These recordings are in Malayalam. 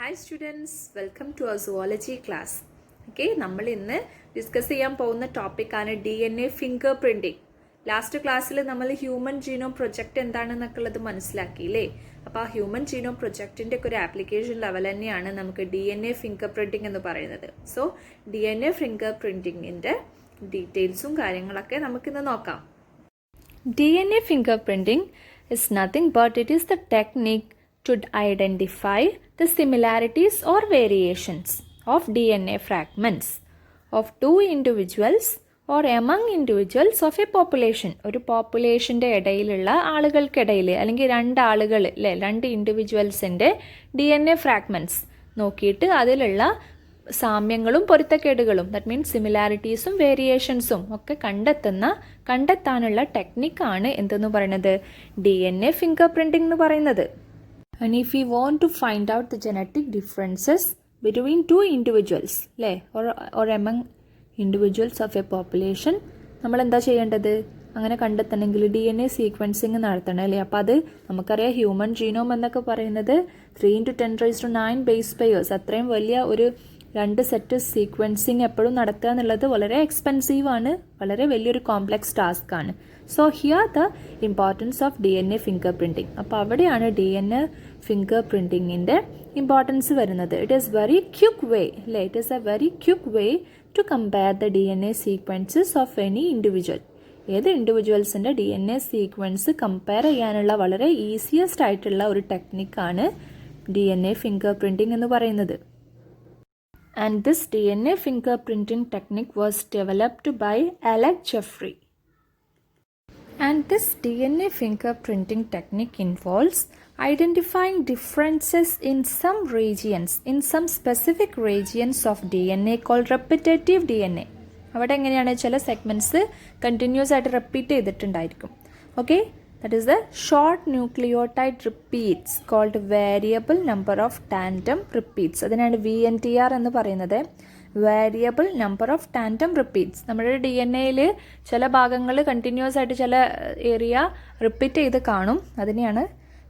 Hi students, welcome to our zoology class. Okay, നമ്മൾ ഇന്ന് ഡിസ്കസ് ചെയ്യാൻ പോകുന്ന ടോപ്പിക്കാണ് DNA ഫിംഗർ പ്രിൻറ്റിങ്. ലാസ്റ്റ് ക്ലാസ്സിൽ നമ്മൾ ഹ്യൂമൻ ജീനോം പ്രൊജക്റ്റ് എന്താണെന്നൊക്കെ ഉള്ളത് മനസ്സിലാക്കിയില്ലേ? അപ്പോൾ ആ ഹ്യൂമൻ ജീനോം പ്രൊജക്റ്റിൻ്റെ ഒക്കെ ഒരു ആപ്ലിക്കേഷൻ ലെവൽ തന്നെയാണ് നമുക്ക് DNA ഫിംഗർ പ്രിൻറ്റിങ് എന്ന് പറയുന്നത്. സോ DNA ഫിംഗർ പ്രിൻറ്റിങ്ങിൻ്റെ ഡീറ്റെയിൽസും കാര്യങ്ങളൊക്കെ നമുക്കിന്ന് നോക്കാം. DNA fingerprinting is nothing but it is the technique to identify the similarities or variations of DNA fragments of two individuals or among individuals of a population. ഒരു പോപ്പുലേഷൻ്റെ ഇടയിലുള്ള ആളുകൾക്കിടയിൽ അല്ലെങ്കിൽ രണ്ടാളുകൾ അല്ലേ, രണ്ട് ഇൻഡിവിജ്വൽസിൻ്റെ DNA ഫ്രാഗ്മെൻറ്റ്സ് നോക്കിയിട്ട് അതിലുള്ള സാമ്യങ്ങളും പൊരുത്തക്കേടുകളും, ദാറ്റ് മീൻസ് സിമിലാരിറ്റീസും വേരിയേഷൻസും ഒക്കെ കണ്ടെത്താനുള്ള ടെക്നിക്കാണ് എന്തെന്ന് പറയുന്നത് DNA ഫിംഗർ പ്രിൻറ്റിംഗ് എന്ന് പറയുന്നത്. And if you want to find out the genetic differences between two individuals അല്ലേ, or among individuals of a population, നമ്മൾ എന്താ ചെയ്യേണ്ടത്? അങ്ങനെ കണ്ടെത്തണമെങ്കിൽ DNA സീക്വൻസിങ് നടത്തണം അല്ലേ. അപ്പോൾ അത് നമുക്കറിയാം, ഹ്യൂമൻ ജീനോം എന്നൊക്കെ പറയുന്നത് 3 × 10⁻⁹ ബേസ് പെയേഴ്സ്, അത്രയും വലിയ ഒരു 2 സെറ്റ് സീക്വൻസിങ് എപ്പോഴും നടത്തുക എന്നുള്ളത് വളരെ എക്സ്പെൻസീവാണ്, വളരെ വലിയൊരു കോംപ്ലക്സ് ടാസ്ക് ആണ്. So here the importance of DNA finger printing. അപ്പോൾ അവിടെയാണ് DNA ഫിംഗർ പ്രിൻറ്റിങ്ങിൻ്റെ ഇമ്പോർട്ടൻസ് വരുന്നത്. It is very quick way അല്ലേ, it is a very quick way to compare the DNA sequences of any individual. ഏത് ഇൻഡിവിജ്വൽസിൻ്റെ DNA സീക്വൻസ് കമ്പയർ ചെയ്യാനുള്ള വളരെ ഈസിയസ്റ്റ് ആയിട്ടുള്ള ഒരു ടെക്നിക്കാണ് DNA ഫിംഗർ പ്രിൻറ്റിംഗ് എന്ന് പറയുന്നത്. And this DNA fingerprinting technique was developed by Alec Jeffrey. And this DNA fingerprinting technique involves identifying differences in some regions, in some specific regions of DNA called repetitive DNA. അവിടെ എങ്ങനെയാണ്, ചില സെഗ്മെൻറ്റ്സ് കണ്ടിന്യൂസ് ആയിട്ട് റിപ്പീറ്റ് ചെയ്തിട്ടുണ്ടായിരിക്കും. Okay, that is the short nucleotide repeats called variable number of tandem repeats. അതിനാണ് VNTR എന്ന് പറയുന്നത്, variable number of tandem repeats. നമ്മുടെ DNAയിൽ ചില ഭാഗങ്ങൾ കണ്ടിന്യൂസ് ആയിട്ട് ചില ഏരിയ റിപ്പീറ്റ് ചെയ്ത് കാണും, അതിനെയാണ്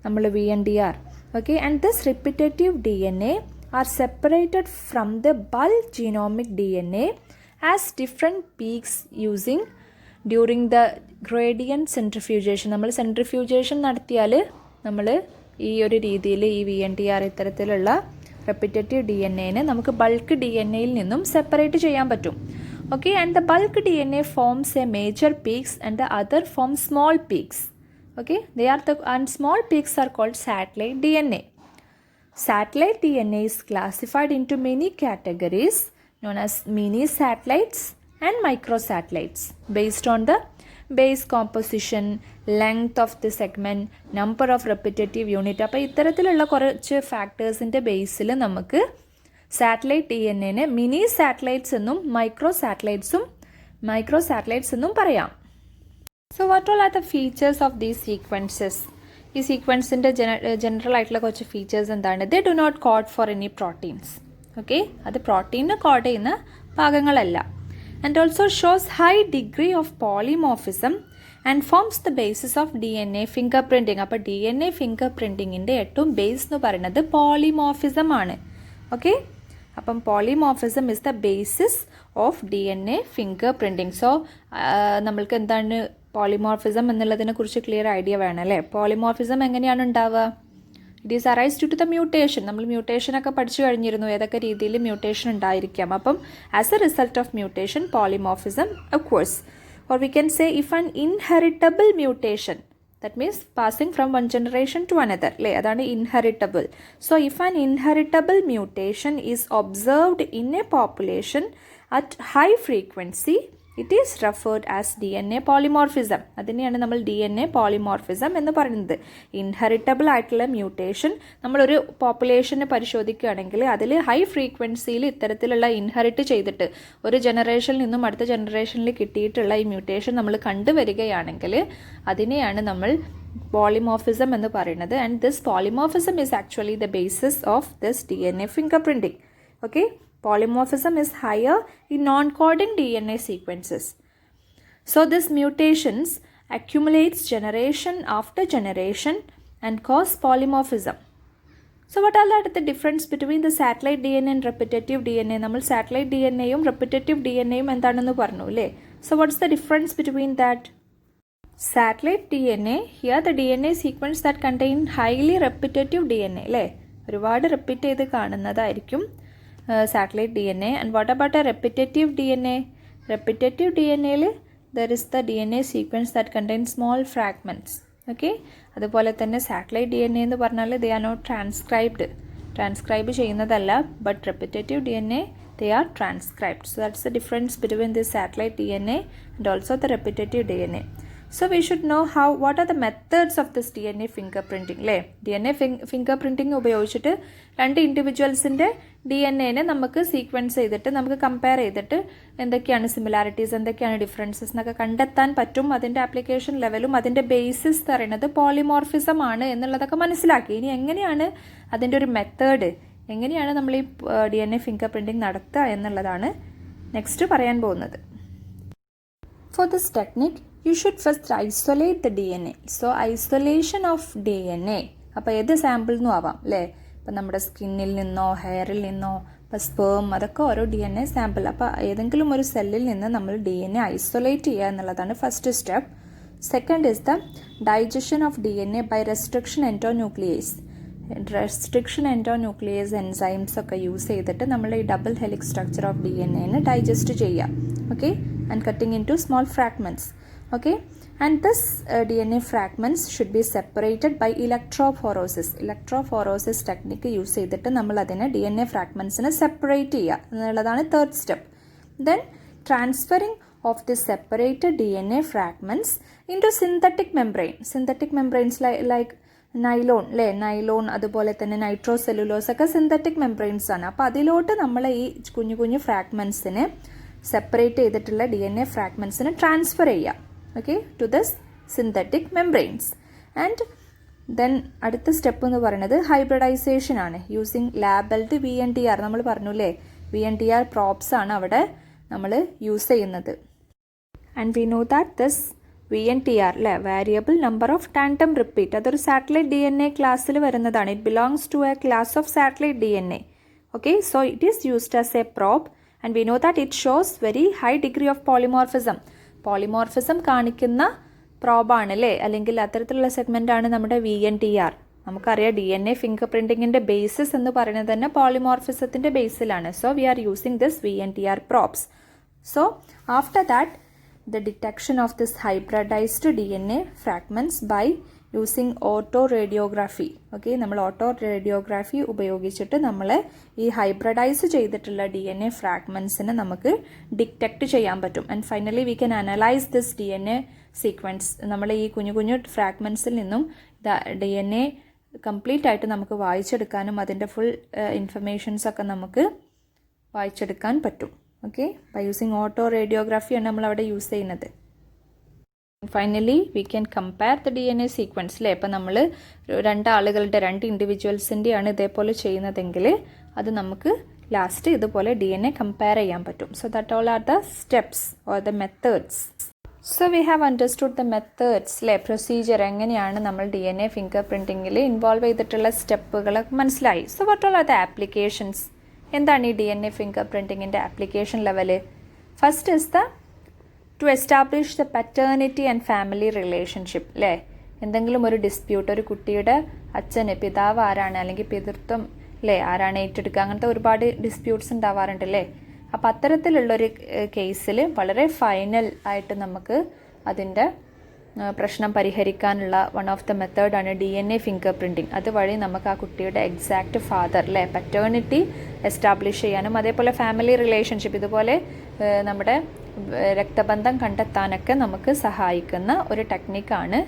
നമ്മൾ VNTR. Okay, and this repetitive DNA R separated from the bulk genomic DNA as different peaks using during the gradient centrifugation. നമ്മൾ സെൻട്രിഫ്യൂഗേഷൻ നടത്തിയാൽ നമ്മൾ ഈ ഒരു രീതിയിൽ ഈ VNTR ഇത്തരത്തിലുള്ള റെപ്പിറ്റേറ്റീവ് DNAനെ നമുക്ക് ബൾക്ക് DNAയിൽ നിന്നും സെപ്പറേറ്റ് ചെയ്യാൻ പറ്റും. Okay, and the bulk DNA forms a major peaks and the other form small peaks. Okay, they are the and small peaks are called satellite DNA. Satellite DNA is classified into many categories known as mini satellites and microsatellites based on the base composition, length of the segment, number of repetitive unit. അപ്പോൾ ഇത്തരത്തിലുള്ള കുറച്ച് ഫാക്ടേഴ്സിൻ്റെ ബേസിൽ നമുക്ക് സാറ്റലൈറ്റ് DNAനെ മിനി സാറ്റലൈറ്റ്സ് എന്നും മൈക്രോ സാറ്റലൈറ്റ്സ് എന്നും പറയാം. So what all are the features of these sequences? ഈ സീക്വൻസിൻ്റെ ജനറൽ ആയിട്ടുള്ള കുറച്ച് ഫീച്ചേഴ്സ് എന്താണ്? They do not code for any proteins. Okay, അത് പ്രോട്ടീന് കോഡ് ചെയ്യുന്ന ഭാഗങ്ങളല്ല. And also shows high degree of polymorphism and forms the basis of DNA fingerprinting. അപ്പോൾ DNA fingerprintingൻ്റെ ഏറ്റവും ബേസ് എന്ന് പറയുന്നത് പോളിമോർഫിസം ആണ്. ഓക്കെ, അപ്പം polymorphism is the basis of DNA fingerprinting. So നമ്മൾക്ക് എന്താണ് പോളിമോർഫിസം എന്നുള്ളതിനെ കുറിച്ച് ക്ലിയർ ഐഡിയ വേണം അല്ലേ. പോളിമോർഫിസം എങ്ങനെയാണ് ഉണ്ടാവുക? It is arise due to the mutation. നമ്മൾ മ്യൂട്ടേഷനൊക്കെ പഠിച്ചു കഴിഞ്ഞിരുന്നു, ഏതൊക്കെ രീതിയിൽ മ്യൂട്ടേഷൻ ഉണ്ടായിരിക്കാം. അപ്പം as a result of mutation polymorphism occurs. Or we can say if an inheritable mutation, that means passing from one generation to another അല്ലേ, അതാണ് inheritable. So if an inheritable mutation is observed in a population at high frequency, it is referred as DNA polymorphism. അതിനെയാണ് നമ്മൾ DNA polymorphism എന്ന് പറയുന്നത്. ഇൻഹെറിറ്റബിൾ ആയിട്ടുള്ള മ്യൂട്ടേഷൻ നമ്മളൊരു പോപ്പുലേഷനെ പരിശോധിക്കുകയാണെങ്കിൽ അതിൽ ഹൈ ഫ്രീക്വൻസിയിൽ ഇത്തരത്തിലുള്ള ഇൻഹെറിറ്റ് ചെയ്തിട്ട് ഒരു ജനറേഷനിൽ നിന്നും അടുത്ത ജനറേഷനിൽ കിട്ടിയിട്ടുള്ള ഈ മ്യൂട്ടേഷൻ നമ്മൾ കണ്ടുവരികയാണെങ്കിൽ അതിനെയാണ് നമ്മൾ പോളിമോർഫിസം എന്ന് പറയുന്നത്. And this polymorphism is actually the basis of this DNA fingerprinting. Okay, polymorphism is higher in non-coding DNA sequences. So this mutations accumulates generation after generation and cause polymorphism. So what are the difference between the satellite D N A and repetitive D N A? നമ്മൾ സാറ്റലൈറ്റ് ഡി എൻ എയും റെപ്പിറ്റേറ്റീവ് ഡി എൻ എയും എന്താണെന്ന് പറഞ്ഞു അല്ലേ? So what's the difference between that? Satellite DNA, here the DNA sequence that contain highly repetitive DNA അല്ലേ? ഒരുപാട് റിപ്പീറ്റ് ചെയ്ത് കാണുന്നതായിരിക്കും satellite D N A. And what about a repetitive D N A? Repetitive D N എയിൽ there is the D N A sequence that contain small fragments. Okay, അതുപോലെ തന്നെ സാറ്റലൈറ്റ് ഡി എൻ എ എന്ന് പറഞ്ഞാൽ ദേ ആർ നോട്ട് ട്രാൻസ്ക്രൈബ് ചെയ്യുന്നതല്ല, but repetitive D N A they are transcribed. So that's the difference between the satellite DNA and also the repetitive DNA. So we should know what are the methods of this DNA fingerprinting അല്ലേ? DNA fingerprinting ഉപയോഗിച്ചിട്ട് രണ്ട് ഇൻഡിവിജ്വൽസിൻ്റെ DNA നമുക്ക് സീക്വൻസ് ചെയ്തിട്ട് നമുക്ക് കമ്പയർ ചെയ്തിട്ട് എന്തൊക്കെയാണ് സിമിലാരിറ്റീസ്, എന്തൊക്കെയാണ് ഡിഫറൻസസ് എന്നൊക്കെ കണ്ടെത്താൻ പറ്റും. അതിൻ്റെ ആപ്ലിക്കേഷൻ ലെവലും അതിൻ്റെ ബേസിസ് പറയുന്നത് പോളിമോർഫിസം ആണ് എന്നുള്ളതൊക്കെ മനസ്സിലാക്കി. ഇനി എങ്ങനെയാണ് അതിൻ്റെ ഒരു മെത്തേഡ്, എങ്ങനെയാണ് നമ്മൾ ഈ DNA fingerprinting നടത്തുക എന്നുള്ളതാണ് നെക്സ്റ്റ് പറയാൻ പോകുന്നത്. For this technique, you should first isolate the DNA. So, isolation of DNA. അപ്പോൾ ഏത് സാമ്പിൾ നിന്നും ആവാം അല്ലേ? ഇപ്പം നമ്മുടെ സ്കിന്നിൽ നിന്നോ ഹെയറിൽ നിന്നോ ഇപ്പം സ്പേം അതൊക്കെ ഓരോ DNA സാമ്പിൾ. അപ്പോൾ ഏതെങ്കിലും ഒരു സെല്ലിൽ നിന്ന് നമ്മൾ DNA ഐസൊലേറ്റ് ചെയ്യുക എന്നുള്ളതാണ് first step. Second is the digestion of DNA by restriction endonuclease. Restriction endonuclease enzymes ഒക്കെ യൂസ് ചെയ്തിട്ട് നമ്മൾ ഈ double helix structure of DNA digest ചെയ്യുക. Okay, and cutting into small fragments. Okay, and this DNA fragments should be separated by electrophoresis technique use ചെയ്തിട്ട് നമ്മൾ അതിനെ DNA ഫ്രാഗ്മെൻറ്റ്സിനെ സെപ്പറേറ്റ് ചെയ്യുക എന്നുള്ളതാണ് third step. Then transferring of the separated DNA fragments into synthetic membranes like nylon അല്ലേ? നൈലോൺ അതുപോലെ തന്നെ നൈട്രോസെല്ലുലോസ് ഒക്കെ സിന്തറ്റിക് മെംബ്രെയിൻസ് ആണ്. അപ്പോൾ അതിലോട്ട് നമ്മൾ ഈ കുഞ്ഞു കുഞ്ഞു ഫ്രാഗ്മെൻറ്റ്സിനെ സെപ്പറേറ്റ് ചെയ്തിട്ടുള്ള DNA ഫ്രാഗ്മെൻറ്റ്സിനെ ട്രാൻസ്ഫർ ചെയ്യുക. Okay, to those synthetic membranes. And then അടുത്ത സ്റ്റെപ്പ് എന്ന് പറയുന്നത് ഹൈബ്രിഡൈസേഷൻ ആണ്. Using labelled VNTR. നമ്മൾ പറഞ്ഞു അല്ലേ, VNTR പ്രോബ്സ് ആണ് അവിടെ നമ്മൾ യൂസ് ചെയ്യുന്നത്. And we know that this VNTR അല്ലേ, variable number of tandem repeat, അതൊരു സാറ്റലൈറ്റ് DNA ക്ലാസ്സിൽ വരുന്നതാണ്. It belongs to a class of satellite DNA. Okay, so it is used as a probe. And we know that it shows very high degree of polymorphism കാണിക്കുന്ന പ്രോബാണ് അല്ലേ, അല്ലെങ്കിൽ അത്തരത്തിലുള്ള സെഗ്മെൻ്റ് ആണ് നമ്മുടെ VNTR. നമുക്കറിയാം DNA ഫിംഗർ പ്രിൻറ്റിങ്ങിൻ്റെ ബേസിസ് എന്ന് പറയുന്നത് തന്നെ പോളിമോർഫിസത്തിൻ്റെ ബേസിലാണ്. So we are using this VNTR probes. So after that the detection of this hybridized DNA fragments by using autoradiography. Okay, നമ്മൾ ഓട്ടോറേഡിയോഗ്രാഫി ഉപയോഗിച്ചിട്ട് നമ്മൾ ഈ ഹൈബ്രിഡൈസ് ചെയ്തിട്ടുള്ള DNA ഫ്രാഗ്മെൻറ്റ്സിനെ നമുക്ക് ഡിറ്റക്റ്റ് ചെയ്യാൻ പറ്റും. And finally we can analyse this DNA sequence. നമ്മൾ ഈ കുഞ്ഞു കുഞ്ഞു ഫ്രാഗ്മെൻറ്റ്സിൽ നിന്നും DNA കംപ്ലീറ്റ് ആയിട്ട് നമുക്ക് വായിച്ചെടുക്കാനും അതിൻ്റെ ഫുൾ ഇൻഫർമേഷൻസ് ഒക്കെ നമുക്ക് വായിച്ചെടുക്കാൻ പറ്റും. ഓക്കെ, ബൈ യൂസിങ് ഓട്ടോറേഡിയോഗ്രാഫിയാണ് നമ്മൾ അവിടെ യൂസ് ചെയ്യുന്നത്. Finally we can compare the DNA sequence അല്ലേ. ഇപ്പം നമ്മൾ രണ്ട് ഇൻഡിവിജ്വൽസിൻ്റെയാണ് ഇതേപോലെ ചെയ്യുന്നതെങ്കിൽ അത് നമുക്ക് ലാസ്റ്റ് ഇതുപോലെ DNA കമ്പയർ ചെയ്യാൻ പറ്റും. So that all are the steps or the methods. So we have understood the methods അല്ലേ, പ്രൊസീജിയർ എങ്ങനെയാണ് നമ്മൾ DNA ഫിംഗർ പ്രിൻറ്റിങ്ങിൽ ഇൻവോൾവ് ചെയ്തിട്ടുള്ള സ്റ്റെപ്പുകളൊക്കെ മനസ്സിലായി. So what all are the applications? എന്താണ് ഈ DNA ഫിംഗർ പ്രിൻറ്റിങ്ങിൻ്റെ application level? First is the to establish the paternity and family relationship അല്ലേ. എന്തെങ്കിലും ഒരു ഡിസ്പ്യൂട്ട്, ഒരു കുട്ടിയുടെ പിതാവ് ആരാണ് അല്ലെങ്കിൽ പിതൃത്വം അല്ലേ ആരാണ് ഏറ്റെടുക്കുക, അങ്ങനത്തെ ഒരുപാട് ഡിസ്പ്യൂട്ട്സ് ഉണ്ടാവാറുണ്ട് അല്ലേ. അപ്പോൾ അത്തരത്തിലുള്ളൊരു കേസിൽ വളരെ ഫൈനൽ ആയിട്ട് നമുക്ക് അതിൻ്റെ പ്രശ്നം പരിഹരിക്കാനുള്ള വൺ ഓഫ് ദ മെത്തേഡാണ് DNA ഫിംഗർ പ്രിൻറ്റിങ്. അതുവഴി നമുക്ക് ആ കുട്ടിയുടെ എക്സാക്റ്റ് ഫാദർ അല്ലേ പറ്റേണിറ്റി എസ്റ്റാബ്ലിഷ് ചെയ്യാനും അതേപോലെ ഫാമിലി റിലേഷൻഷിപ്പ് ഇതുപോലെ നമ്മുടെ രക്തബന്ധം കണ്ടെത്താനൊക്കെ നമുക്ക് സഹായിക്കുന്ന ഒരു ടെക്നിക്കാണ്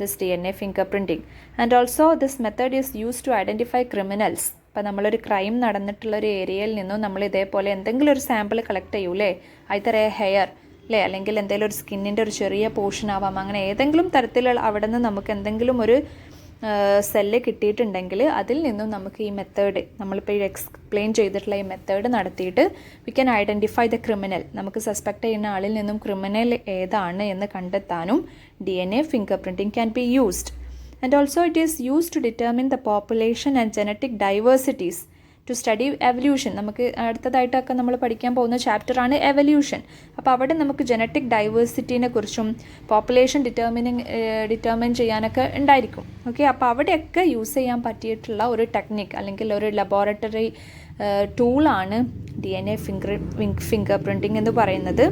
this DNA finger printing. And also this method is use to identify criminals. ഇപ്പം നമ്മളൊരു ക്രൈം നടന്നിട്ടുള്ളൊരു ഏരിയയിൽ നിന്നും നമ്മൾ ഇതേപോലെ എന്തെങ്കിലും ഒരു സാമ്പിൾ കളക്ട് ചെയ്യൂലേ, ഐദർ എ ഹെയർ അല്ലേ അല്ലെങ്കിൽ എന്തെങ്കിലും ഒരു സ്കിന്നിൻ്റെ ഒരു ചെറിയ പോർഷൻ ആവാം, അങ്ങനെ ഏതെങ്കിലും തരത്തിലുള്ള അവിടെ നിന്ന് നമുക്ക് എന്തെങ്കിലും ഒരു സെല്ല് കിട്ടിയിട്ടുണ്ടെങ്കിൽ അതിൽ നിന്നും നമുക്ക് ഈ മെത്തേഡ് നമ്മളിപ്പോൾ ഈ എക്സ്പ്ലെയിൻ ചെയ്തിട്ടുള്ള ഈ മെത്തേഡ് നടത്തിയിട്ട് we can identify the criminal. നമുക്ക് സസ്പെക്ട് ചെയ്യുന്ന ആളിൽ നിന്നും ക്രിമിനൽ ഏതാണ് എന്ന് കണ്ടെത്താനും DNA finger printing can be used. And also it is use to determine the population and genetic diversities to study evolution. നമുക്ക് അടുത്തതായിട്ടൊക്കെ നമ്മൾ പഠിക്കാൻ പോകുന്ന ചാപ്റ്ററാണ് എവല്യൂഷൻ. അപ്പോൾ അവിടെ നമുക്ക് ജനറ്റിക് ഡൈവേഴ്സിറ്റീനെ കുറിച്ചും പോപ്പുലേഷൻ ഡിറ്റർമിൻ ചെയ്യാനൊക്കെ ഉണ്ടായിരിക്കും. ഓക്കെ, അപ്പോൾ അവിടെയൊക്കെ യൂസ് ചെയ്യാൻ പറ്റിയിട്ടുള്ള ഒരു ടെക്നിക്ക് അല്ലെങ്കിൽ ഒരു ലബോറട്ടറി ടൂളാണ് DNA ഫിംഗർ പ്രിൻറ്റിംഗ് എന്ന് പറയുന്നത്.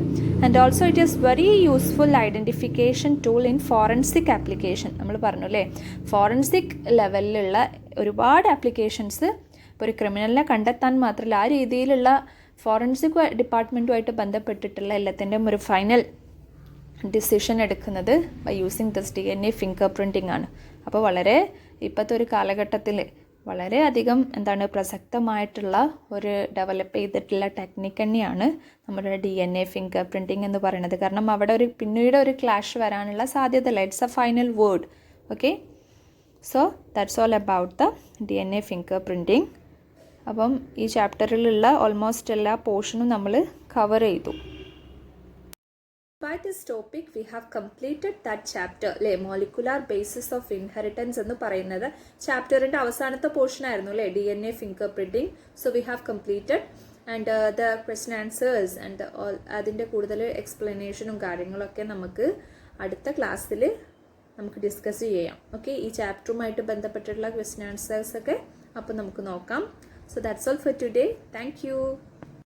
And also it is very useful identification tool in forensic application. നമ്മൾ പറഞ്ഞു അല്ലേ, ഫോറൻസിക് ലെവലിലുള്ള ഒരുപാട് ആപ്ലിക്കേഷൻസ് ഇപ്പോൾ ഒരു ക്രിമിനലിനെ കണ്ടെത്താൻ മാത്രമല്ല ആ രീതിയിലുള്ള ഫോറൻസിക് ഡിപ്പാർട്ട്മെൻറ്റുമായിട്ട് ബന്ധപ്പെട്ടിട്ടുള്ള എല്ലാത്തിൻ്റെയും ഒരു ഫൈനൽ ഡിസിഷൻ എടുക്കുന്നത് by using this DNA finger printing ആണ്. അപ്പോൾ വളരെ ഇപ്പോഴത്തെ ഒരു കാലഘട്ടത്തിൽ വളരെയധികം പ്രസക്തമായിട്ടുള്ള ഒരു ഡെവലപ്പ് ചെയ്തിട്ടുള്ള ടെക്നിക്ക് തന്നെയാണ് നമ്മുടെ DNA ഫിംഗർ പ്രിൻറ്റിംഗ് എന്ന് പറയുന്നത്. കാരണം അവിടെ പിന്നീട് ഒരു ക്ലാഷ് വരാനുള്ള സാധ്യതയില്ല. It's A final word. Okay, so that's all about the DNA finger printing. അപ്പം ഈ ചാപ്റ്ററിലുള്ള ഓൾമോസ്റ്റ് എല്ലാ പോർഷനും നമ്മൾ കവർ ചെയ്തു. By this topic we have completed that chapter അല്ലേ, മോളിക്കുലാർ ബേസിസ് ഓഫ് ഇൻഹെറിറ്റൻസ് എന്ന് പറയുന്നത് ചാപ്റ്ററിൻ്റെ അവസാനത്തെ പോർഷൻ ആയിരുന്നു അല്ലേ, DNA finger printing. So we have completed and the question answers and അതിൻ്റെ കൂടുതൽ എക്സ്പ്ലനേഷനും കാര്യങ്ങളൊക്കെ നമുക്ക് അടുത്ത ക്ലാസ്സിൽ നമുക്ക് ഡിസ്കസ് ചെയ്യാം. ഓക്കെ, ഈ ചാപ്റ്ററുമായിട്ട് ബന്ധപ്പെട്ടിട്ടുള്ള ക്വസ്റ്റ്യൻ ആൻസേഴ്സ് ഒക്കെ അപ്പോൾ നമുക്ക് നോക്കാം. So that's all for today. Thank you.